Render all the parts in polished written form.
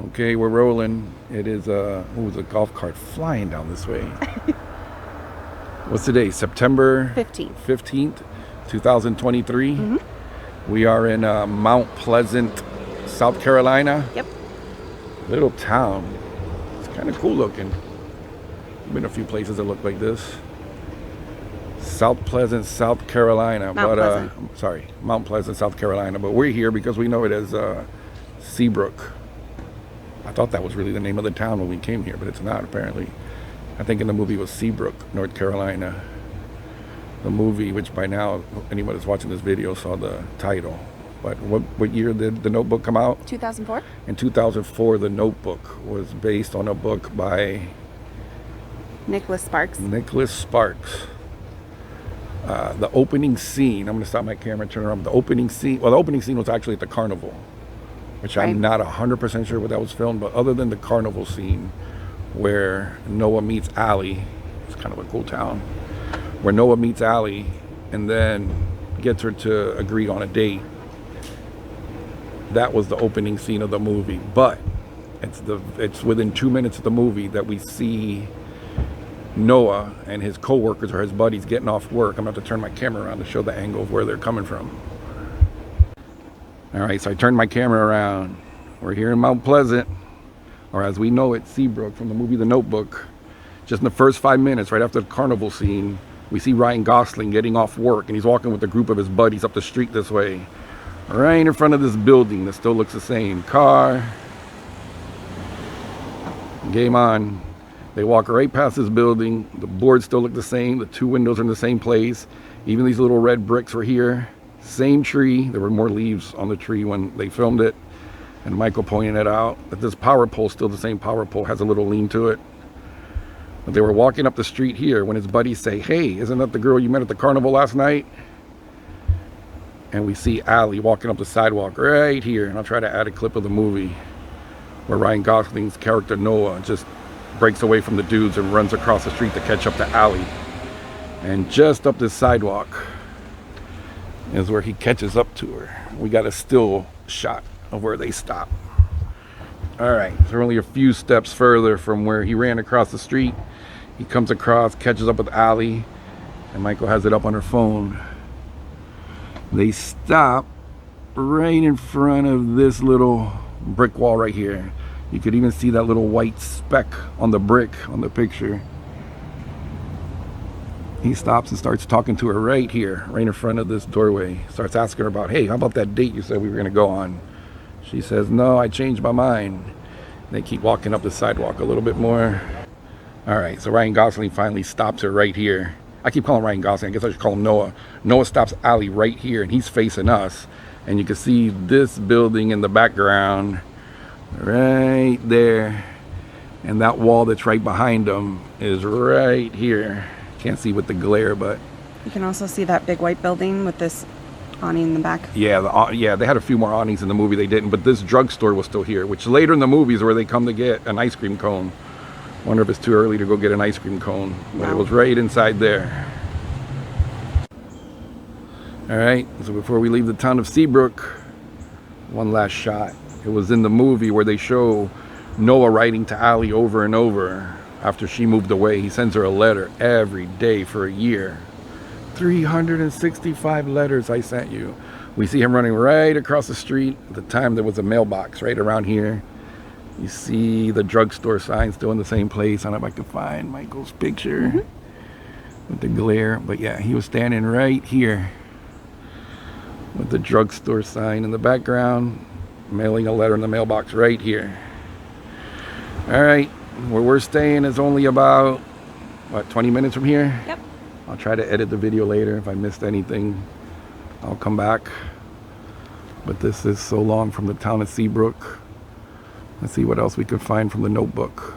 Okay, we're rolling. It is a golf cart flying down this way. What's today? September 15th, 2023. We are in Mount Pleasant, South Carolina. Yep. Little town. It's kind of cool looking. Been a few places that look like this. South Pleasant, South Carolina. Mount Pleasant, South Carolina. But we're here because we know it as Seabrook. I thought that was really the name of the town when we came here, but it's not apparently. I think in the movie was Seabrook, North Carolina. The movie, which by now anyone that's watching this video saw the title. But what year did The Notebook come out? 2004. In 2004, The Notebook was based on a book by Nicholas Sparks. The opening scene, I'm going to stop my camera and turn around. The opening scene was actually at the carnival, which I'm not 100% sure where that was filmed, but other than the carnival scene where Noah meets Allie, it's kind of a cool town, where Noah meets Allie and then gets her to agree on a date. That was the opening scene of the movie, but it's within 2 minutes of the movie that we see Noah and his co-workers or his buddies getting off work. I'm going to have to turn my camera around to show the angle of where they're coming from. All right, so I turned my camera around. We're here in Mount Pleasant, or as we know it, Seabrook, from the movie The Notebook. Just in the first 5 minutes, right after the carnival scene, we see Ryan Gosling getting off work, and he's walking with a group of his buddies up the street this way. Right in front of this building that still looks the same. Car. Game on. They walk right past this building. The boards still look the same. The two windows are in the same place. Even these little red bricks were here. Same tree. There were more leaves on the tree when they filmed it. And Michael pointed it out. That this power pole, still the same power pole, has a little lean to it. But they were walking up the street here when his buddies say, "Hey, isn't that the girl you met at the carnival last night?" And we see Allie walking up the sidewalk right here. And I'll try to add a clip of the movie where Ryan Gosling's character Noah just breaks away from the dudes and runs across the street to catch up to Allie. And just up this sidewalk is where he catches up to her. We got a still shot of where they stop. All right, so we're only a few steps further from where he ran across the street. He comes across, catches up with Allie, and Michael has it up on her phone. They stop right in front of this little brick wall right here. You could even see that little white speck on the brick on the picture. He stops and starts talking to her right here, right in front of this doorway. Starts asking her about, "Hey, how about that date you said we were going to go on?" She says, "No, I changed my mind." They keep walking up the sidewalk a little bit more. All right, so Ryan Gosling finally stops her right here. I keep calling Ryan Gosling. I guess I should call him Noah. Noah stops Allie right here, and he's facing us. And you can see this building in the background right there. And that wall that's right behind them is right here. Can't see with the glare, but You can also see that big white building with this awning in the back. yeah, they had a few more awnings in the movie. They didn't, but this drugstore was still here, which later in the movie is where they come to get an ice cream cone. Wonder if it's too early to go get an ice cream cone, but It was right inside there. All right, so before we leave the town of Seabrook, one last shot. It was in the movie where they show Noah writing to Allie over and over after she moved away. He sends her a letter every day for a year. 365 letters I sent you. We see him running right across the street. At the time there was a mailbox right around here. You see the drugstore sign still in the same place. I don't know if I can find Michael's picture with the glare. But yeah, he was standing right here with the drugstore sign in the background, mailing a letter in the mailbox right here. All right, where we're staying is only about, 20 minutes from here? Yep. I'll try to edit the video later. If I missed anything, I'll come back. But this is so long from the town of Seabrook. Let's see what else we can find from The Notebook.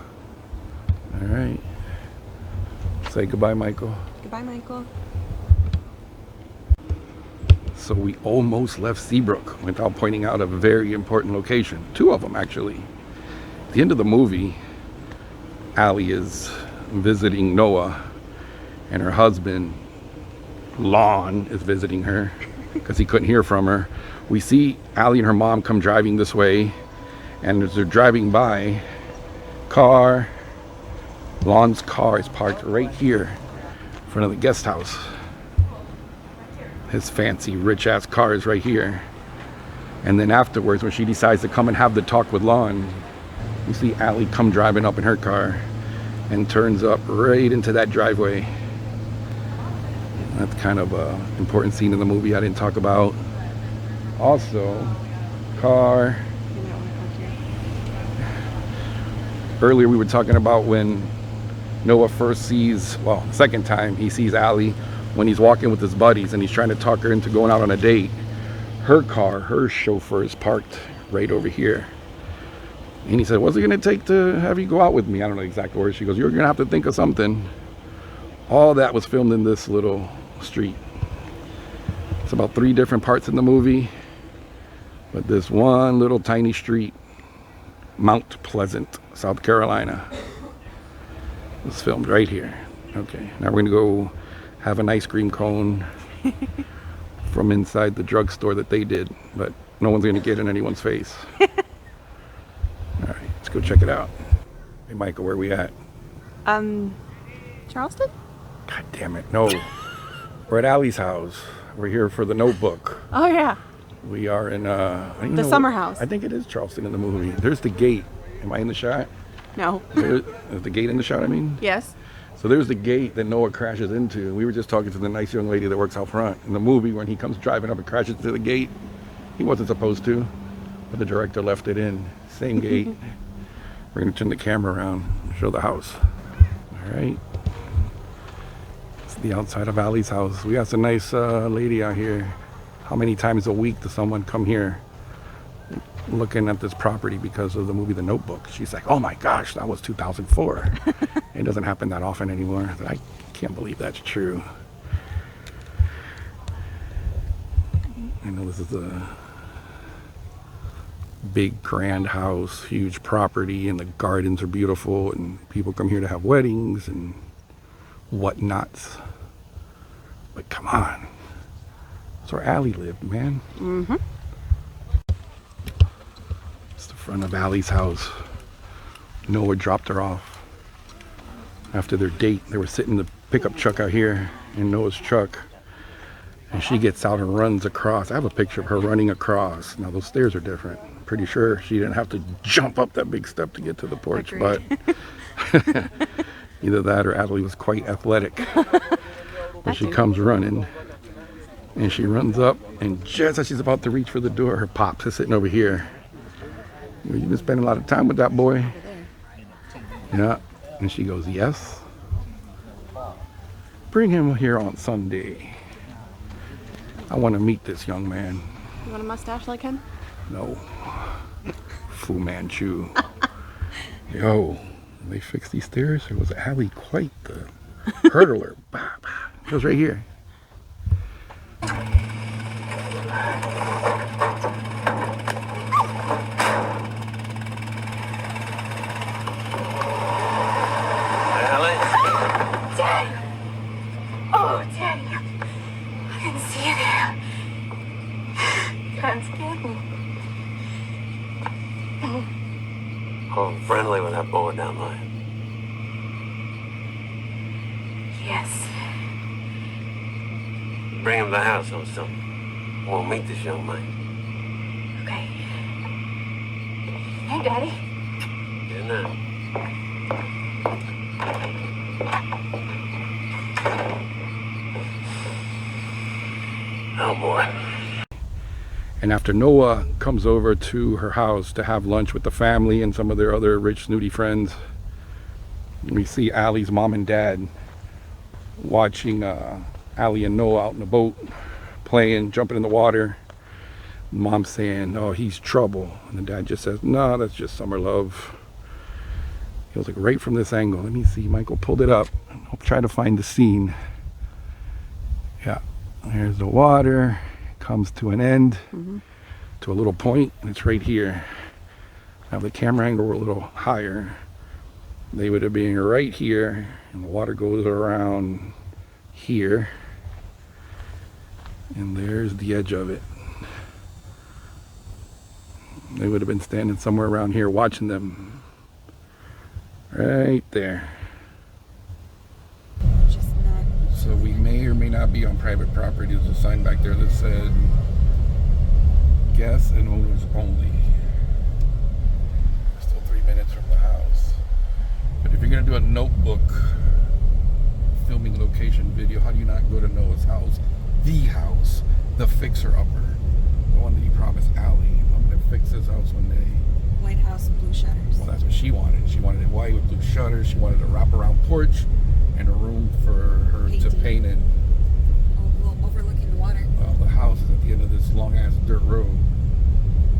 All right. Say goodbye, Michael. Goodbye, Michael. So we almost left Seabrook without pointing out a very important location. Two of them, actually. At the end of the movie, Allie is visiting Noah, and her husband, Lon, is visiting her because he couldn't hear from her. We see Allie and her mom come driving this way, And as they're driving by, Lon's car is parked right here in front of the guest house. His fancy rich ass car is right here. And then afterwards, when she decides to come and have the talk with Lon, you see Allie come driving up in her car and turns up right into that driveway. That's kind of an important scene in the movie I didn't talk about. Also, car. Earlier we were talking about when Noah first sees, well, second time he sees Allie when he's walking with his buddies and he's trying to talk her into going out on a date. Her car, her chauffeur is parked right over here. And he said, what's it gonna take to have you go out with me? I don't know the exact words. She goes, you're gonna have to think of something. All that was filmed in this little street. It's about 3 different parts in the movie, but this one little tiny street, Mount Pleasant, South Carolina, was filmed right here. Okay, now we're gonna go have an ice cream cone from inside the drugstore that they did, but no one's gonna get in anyone's face. All right, let's go check it out. Hey, Michael, where are we at? Charleston? God damn it, no. We're at Allie's house. We're here for the Notebook. Oh yeah. We are in The summer house. I think it is Charleston in the movie. There's the gate. Am I in the shot? No. Is the gate in the shot, I mean? Yes. So there's the gate that Noah crashes into. We were just talking to the nice young lady that works out front. In the movie, when he comes driving up and crashes into the gate, he wasn't supposed to, but the director left it in. Same gate. We're gonna turn the camera around and show the house. All right. It's the outside of Allie's house. We got some nice lady out here. How many times a week does someone come here looking at this property because of the movie The Notebook? She's like, oh my gosh, that was 2004. It doesn't happen that often anymore. I can't believe that's true. I know this is a big grand house, huge property, and the gardens are beautiful, and people come here to have weddings and whatnots. But come on, that's where Allie lived, man. Mm-hmm. It's the front of Allie's house. Noah dropped her off after their date. They were sitting in the pickup truck out here in Noah's truck, and she gets out and runs across. I have a picture of her running across. Now those stairs are different. Pretty sure she didn't have to jump up that big step to get to the porch. Agreed. But either that or Allie was quite athletic. But she comes running, and she runs up, and just as she's about to reach for the door, her pops is sitting over here. You've been spending a lot of time with that boy. Yeah. And she goes, yes. Bring him here on Sunday. I want to meet this young man. You want a mustache like him? No. Fu Manchu. Yo, they fixed these stairs. Or was Allie quite the hurdler? Bah, bah. It goes right here. Allie? Dad! Oh, Daddy! I didn't see you there. That scared me. Oh, friendly with that boy down there. Yes. Bring him to the house or something. We'll meet this young man. Okay. Hey, Daddy. Good night. Oh, boy. And after Noah comes over to her house to have lunch with the family and some of their other rich, snooty friends, we see Allie's mom and dad watching Allie and Noah out in the boat, playing, jumping in the water. Mom's saying, oh, he's trouble. And the dad just says, no, that's just summer love. He was like, right from this angle. Let me see, Michael pulled it up. I'll try to find the scene. Yeah, there's the water. Comes to an end, to a little point, and it's right here. Now the camera angle were a little higher, they would have been right here, and the water goes around here, and there's the edge of it. They would have been standing somewhere around here watching them. Right there. Just not. So we may or may not be on private property. There's a sign back there that said guests and owners only. We're still 3 minutes from the house. But if you're gonna do a notebook filming location video, how do you not go to Noah's house? The house, the fixer-upper, the one that he promised Allie. I'm gonna fix his house one day. White House, blue shutters. Well, that's what she wanted. She wanted it white with blue shutters. She wanted a wraparound porch and a room for her to paint in. Overlooking the water. Well, the house is at the end of this long-ass dirt road.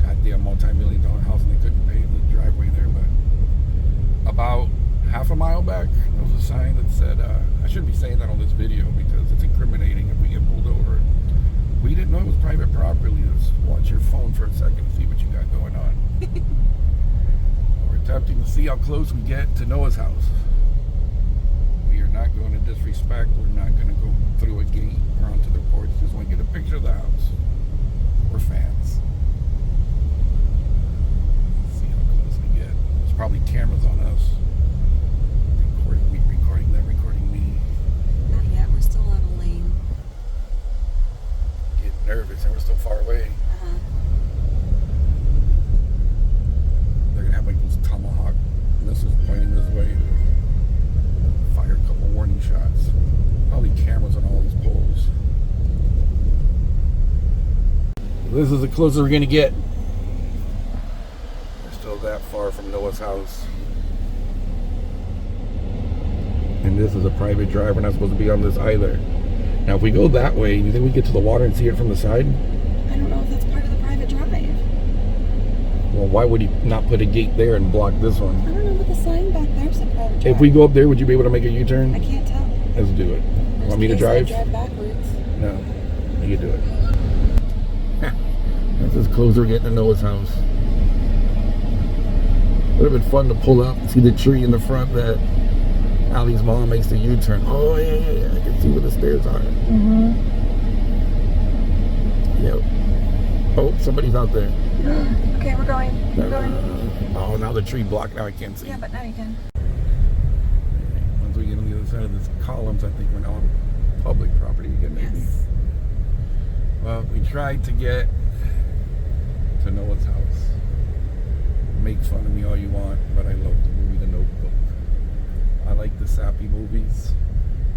Goddamn multi-million-dollar house, and they couldn't pave the driveway there. But about half a mile back, there was a sign that said, I shouldn't be saying that on this video because it's incriminating if we get pulled over. We didn't know it was private property. Let's watch your phone for a second and see what you got going on. We're attempting to see how close we get to Noah's house. We are not going to disrespect. We're not going to go through a gate or onto the porch. Just want to get a picture of the house. We're fans. Let's see how close we get. There's probably cameras on us. Recording me, recording them, recording me. Not yet. We're still on a lane. Getting nervous and we're still far away. They're going to have like those tomahawk missiles pointing this way to fire a couple warning shots. Probably cameras on all these poles. This is the closer we're going to get. We're still that far from Noah's house. And this is a private drive. We're not supposed to be on this either. Now if we go that way, you think we get to the water and see it from the side? I don't know if that's part of the private drive. Well, why would he not put a gate there and block this one? I don't know, but the sign back there said private drive. If we go up there, would you be able to make a U-turn? I can't tell. Let's do it. Want me to drive? Drive backwards. No, you do it. That's as close as we're getting to Noah's house. Would have been fun to pull up and see the tree in the front that Allie's mom makes the U-turn. Oh yeah. I can see where the stairs are. Yep. Oh, somebody's out there. Okay, we're going. Oh, now the tree blocked. Now I can't see. Yeah, but now you can. Once we get on the other side of this columns, I think we're now on public property again, maybe. Yes. Well, we tried to get to Noah's house. Make fun of me all you want, but I love the movie The Notebook. I like the sappy movies.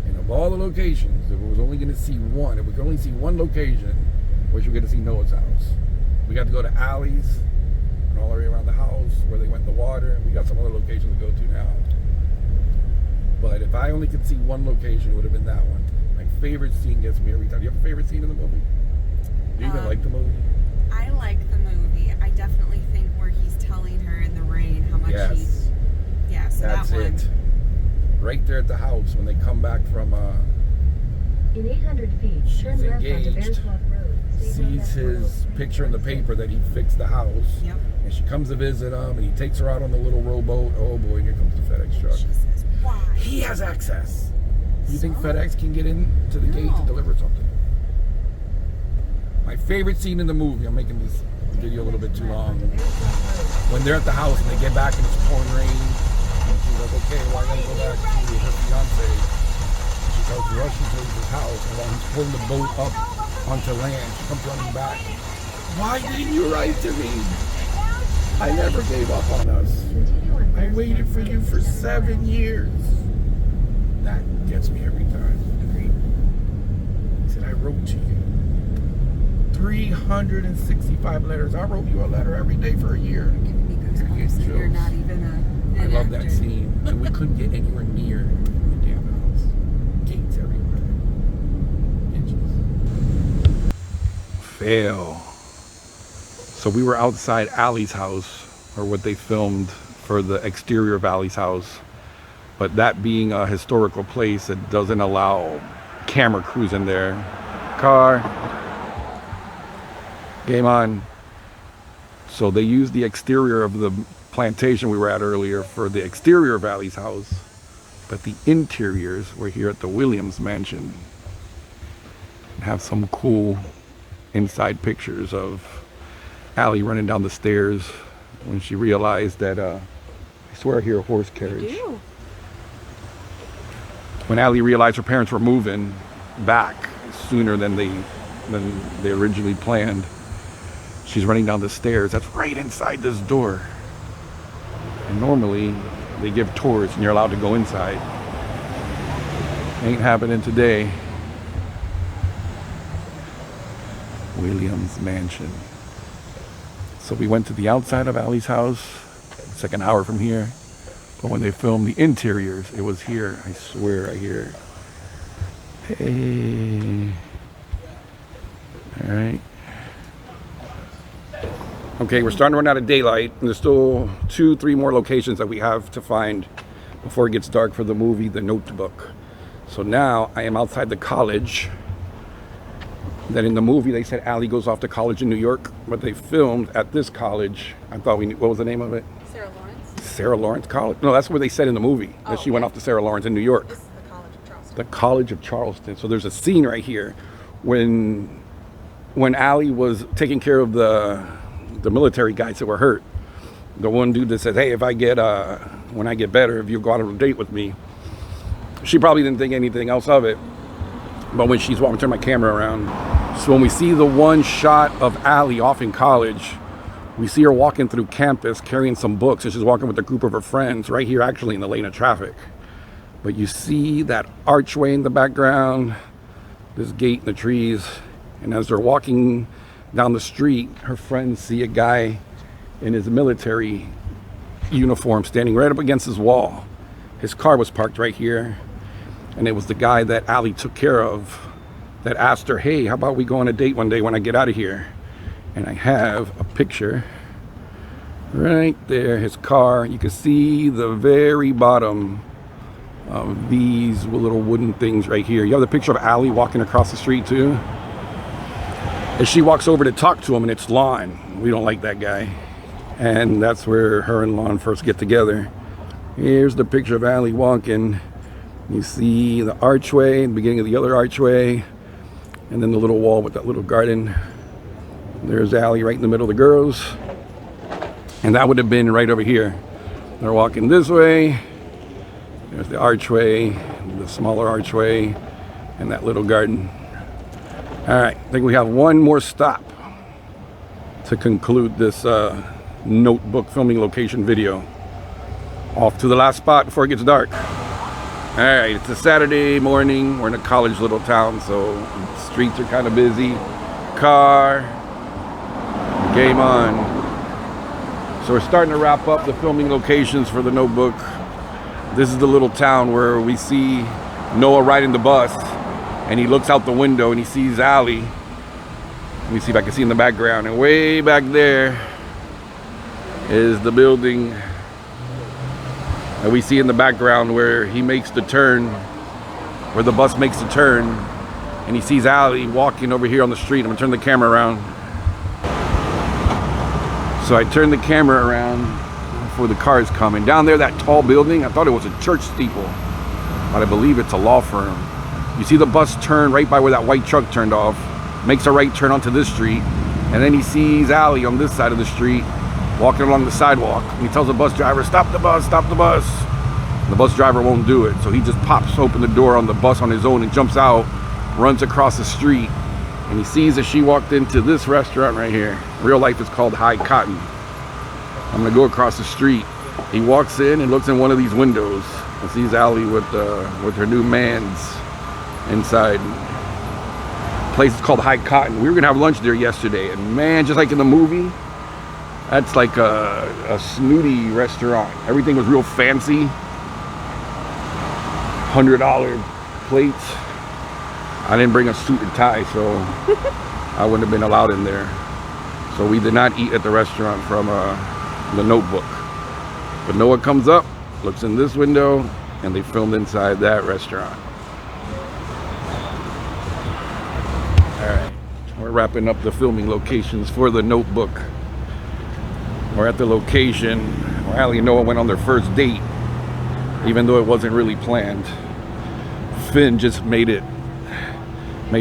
And of all the locations, if we was only going to see one, if we could only see one location, wish we were going to see Noah's house. We got to go to Allie's and all the way around the house where they went in the water, and we got some other locations to go to now. But if I only could see one location, it would have been that one. My favorite scene gets me every time. Do you have a favorite scene in the movie? Do you even like the movie? I like the movie. I definitely think where he's telling her in the rain how much Yes. Yeah, so That's that one. it. Right there at the house when they come back from In 800 feet, turn left onto engaged, Bearswamp Road. sees his picture in the paper that he fixed the house. Yep. And she comes to visit him and he takes her out on the little rowboat. Oh boy, here comes the FedEx truck. She says, why? He has access. You think So? FedEx can get in to the gate to No. deliver something? My favorite scene in the movie, I'm making this video a little bit too long. When they're at the house and they get back and it's pouring rain, and she's like, okay, well, I gotta go back to her fiance. She goes rushing towards his house, and while he's pulling the boat up onto land, she comes running back. Why didn't you write to me? I never gave up on us. I waited for you for 7 years. That gets me every time. He said, I wrote to you. 365 letters. I wrote you a letter every day for a year. Giving me goosebumps that you're not even I an love that actor. scene. And we couldn't get anywhere near the damn house. Gates everywhere. Inches. Fail. So we were outside Allie's house, or what they filmed for the exterior of Allie's house. But that being a historical place, it doesn't allow camera crews in there. Car. Game on. So they used the exterior of the plantation we were at earlier for the exterior of Allie's house, but the interiors were here at the Williams mansion. Have some cool inside pictures of Allie running down the stairs when she realized that, I swear I hear a horse carriage. You. When Allie realized her parents were moving back sooner than they originally planned, she's running down the stairs. That's right inside this door. And normally they give tours and you're allowed to go inside. Ain't happening today. Williams Mansion. So we went to the outside of Allie's house. It's like an hour from here. But when they filmed the interiors, it was here. I swear I hear. Hey. All right. Okay, we're starting to run out of daylight, and there's still 2-3 more locations that we have to find before it gets dark for the movie, The Notebook. So now I am outside the college. Then in the movie they said Allie goes off to college in New York, but they filmed at this college. I thought we knew, what was the name of it? Sarah Lawrence. Sarah Lawrence College. No, that's where they said in the movie that she went off to Sarah Lawrence in New York. This is the College of Charleston. The College of Charleston. So there's a scene right here when Allie was taking care of the military guys that were hurt. The one dude that said, hey, if I get when I get better, if you go out on a date with me. She probably didn't think anything else of it. But when she's walking, turn my camera around. So when we see the one shot of Allie off in college, we see her walking through campus carrying some books, and she's walking with a group of her friends right here actually in the lane of traffic. But you see that archway in the background, this gate in the trees, and as they're walking down the street, her friends see a guy in his military uniform standing right up against his wall. His car was parked right here, and it was the guy that Allie took care of that asked her, hey, how about we go on a date one day when I get out of here? And I have a picture right there, his car. You can see the very bottom of these little wooden things right here. You have the picture of Allie walking across the street too. And she walks over to talk to him, and it's Lon. We don't like that guy. And that's where her and Lon first get together. Here's the picture of Allie walking. You see the archway, the beginning of the other archway, and then the little wall with that little garden. There's Allie right in the middle of the girls. And that would have been right over here. They're walking this way. There's the archway, the smaller archway, and that little garden. All right, I think we have one more stop to conclude this Notebook filming location video. Off to the last spot before it gets dark. All right, it's a Saturday morning. We're in a college little town, so the streets are kind of busy. Car, game on. So we're starting to wrap up the filming locations for The Notebook. This is the little town where we see Noah riding the bus, and he looks out the window and he sees Allie. Let me see if I can see in the background. And way back there is the building that we see in the background where he makes the turn, where the bus makes the turn, and he sees Allie walking over here on the street. I'm gonna turn the camera around. So I turn the camera around before the car is coming. Down there, that tall building, I thought it was a church steeple, but I believe it's a law firm. You see the bus turn right by where that white truck turned off, makes a right turn onto this street, and then he sees Allie on this side of the street walking along the sidewalk, and he tells the bus driver, stop the bus, stop the bus. And the bus driver won't do it, so he just pops open the door on the bus on his own and jumps out, runs across the street, and he sees that she walked into this restaurant right here. Real life is called High Cotton. I'm gonna go across the street. He walks in and looks in one of these windows and sees Allie with her new man's inside. The place is called High Cotton. We were gonna have lunch there yesterday, and man, just like in the movie, that's like a snooty restaurant. Everything was real fancy. $100 plates. I didn't bring a suit and tie, so I wouldn't have been allowed in there. So we did not eat at the restaurant from The Notebook. But Noah comes up, looks in this window, and they filmed inside that restaurant. All right, we're wrapping up the filming locations for The Notebook. We're at the location where Allie and Noah went on their first date, even though it wasn't really planned. Finn just made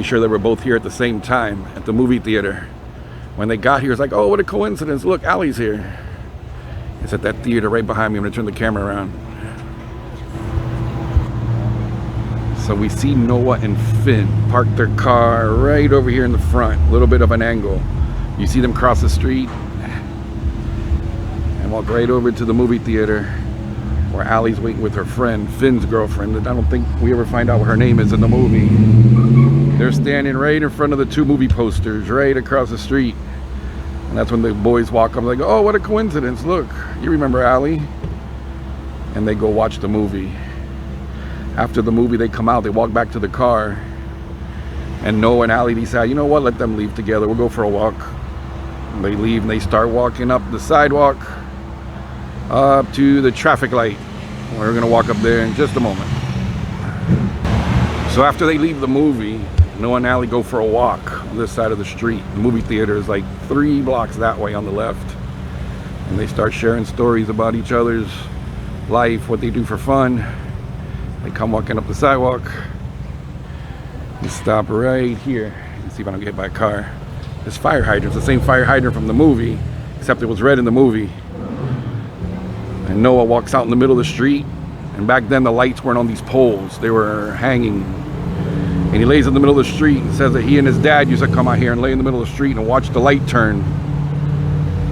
sure they were both here at the same time at the movie theater. When they got here, it's like, oh, what a coincidence. Look, Allie's here. It's at that theater right behind me. I'm going to turn the camera around. So we see Noah and Finn park their car right over here in the front. A little bit of an angle. You see them cross the street and walk right over to the movie theater where Allie's waiting with her friend, Finn's girlfriend. I don't think we ever find out what her name is in the movie. They're standing right in front of the 2 movie posters right across the street. And that's when the boys walk up like, oh, what a coincidence. Look, you remember Allie? And they go watch the movie. After the movie, they come out, they walk back to the car. And Noah and Allie decide, you know what, let them leave together. We'll go for a walk. And they leave and they start walking up the sidewalk up to the traffic light. We're gonna walk up there in just a moment. So after they leave the movie, Noah and Allie go for a walk on this side of the street. The movie theater is like 3 blocks that way on the left. And they start sharing stories about each other's life, what they do for fun. They come walking up the sidewalk. We stop right here. Let's see if I don't get hit by a car. This fire hydrant, the same fire hydrant from the movie, except it was red in the movie. And Noah walks out in the middle of the street. And back then the lights weren't on these poles. They were hanging. And he lays in the middle of the street and says that he and his dad used to come out here and lay in the middle of the street and watch the light turn.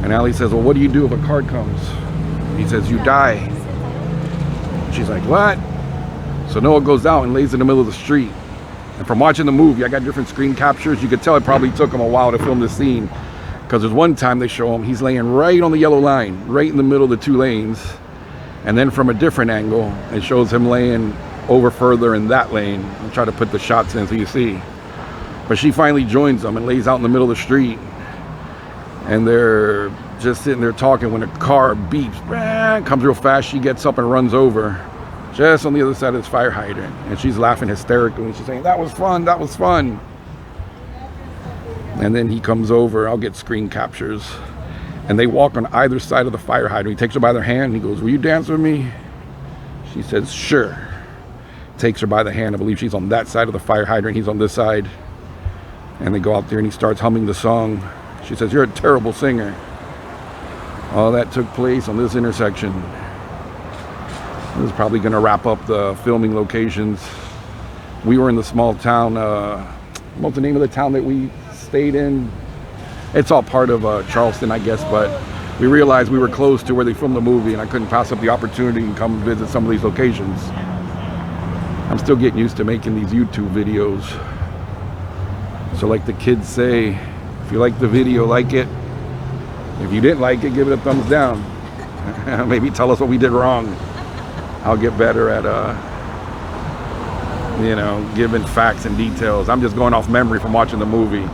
And Allie says, well, what do you do if a car comes? He says, you die. She's like, what? So Noah goes out and lays in the middle of the street. And from watching the movie, I got different screen captures. You could tell it probably took him a while to film this scene. Because there's one time they show him, he's laying right on the yellow line, right in the middle of the 2 lanes. And then from a different angle, it shows him laying over further in that lane. I'll try to put the shots in so you see. But she finally joins them and lays out in the middle of the street. And they're just sitting there talking when a car beeps, comes real fast. She gets up and runs over. Just on the other side of this fire hydrant. And she's laughing hysterically. And she's saying, that was fun, that was fun. And then he comes over. I'll get screen captures. And they walk on either side of the fire hydrant. He takes her by their hand. He goes, will you dance with me? She says, sure. Takes her by the hand. I believe she's on that side of the fire hydrant. He's on this side. And they go out there and he starts humming the song. She says, you're a terrible singer. All that took place on this intersection. This is probably going to wrap up the filming locations. We were in the small town, what's the name of the town that we stayed in? It's all part of Charleston, I guess, but we realized we were close to where they filmed the movie and I couldn't pass up the opportunity and come visit some of these locations. I'm still getting used to making these YouTube videos. So like the kids say, if you like the video, like it. If you didn't like it, give it a thumbs down. Maybe tell us what we did wrong. I'll get better at, giving facts and details. I'm just going off memory from watching the movie.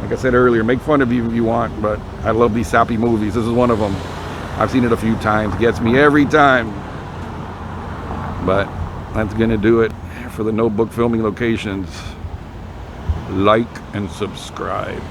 Like I said earlier, make fun of you if you want, but I love these sappy movies. This is one of them. I've seen it a few times. Gets me every time. But that's going to do it for the Notebook filming locations. Like and subscribe.